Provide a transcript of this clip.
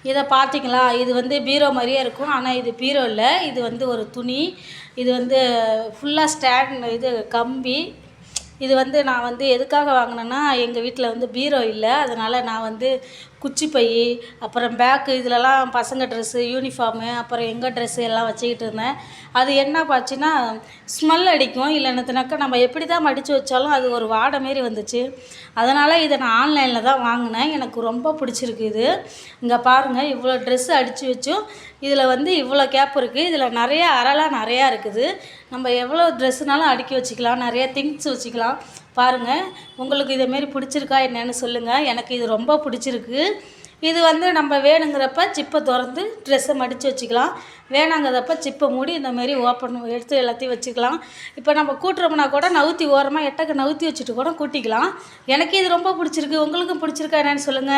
இதை பார்த்தீங்களா? இது வந்து பீரோ மாரியே இருக்கும். ஆனா இது பீரோ இல்ல. இது வந்து ஒரு துணி. இது வந்து ஃபுல்லா இது கம்பி. இது வந்து நான் வந்து எதுக்காக வாங்குனேன்னா, எங்க வீட்ல வந்து பீரோ இல்ல. அதனால நான் வந்து குச்சி பை, அப்புறம் பேக்கு இதுலலாம் பசங்க ட்ரெஸ்ஸு, யூனிஃபார்மு, அப்புறம் எங்க ட்ரெஸ்ஸு எல்லாம் வச்சுக்கிட்டு இருந்தேன். அது என்ன ஆச்சுன்னா, ஸ்மெல் அடிக்கும். இல்லைன்னதுனாக்கா நம்ம எப்படி தான் மடித்து வச்சாலும் அது ஒரு வாடை மாரி வந்துச்சு. அதனால் இதை நான் ஆன்லைனில் தான் வாங்கினேன். எனக்கு ரொம்ப பிடிச்சிருக்கு இது. இங்கே பாருங்கள், இவ்வளோ ட்ரெஸ்ஸு அடித்து வச்சும் இதில் வந்து இவ்வளோ கேப் இருக்குது. இதில் நிறையா அறைலாம் நிறையா இருக்குது. நம்ம எவ்வளோ ட்ரெஸ்ஸுனாலும் அடுக்கி வச்சுக்கலாம். நிறைய திங்ஸ் வச்சுக்கலாம். பாருங்கள், உங்களுக்கு இதேமாரி பிடிச்சிருக்கா என்னன்னு சொல்லுங்கள். எனக்கு இது ரொம்ப பிடிச்சிருக்கு. இது வந்து நம்ம வேணுங்கிறப்ப ஜிப்பை திறந்து ட்ரெஸ்ஸை மடித்து வச்சுக்கலாம். வேணாங்கிறப்ப ஜிப்பை மூடி இந்தமாரி ஓப்பன் எடுத்து எல்லாத்தையும் வச்சுக்கலாம். இப்போ நம்ம கூட்டுறோம்னா கூட நவுத்தி ஓரமாக எட்டக்க நவுத்தி வச்சுட்டு கூட கூட்டிக்கலாம். எனக்கு இது ரொம்ப பிடிச்சிருக்கு. உங்களுக்கும் பிடிச்சிருக்கா என்னன்னு சொல்லுங்கள்.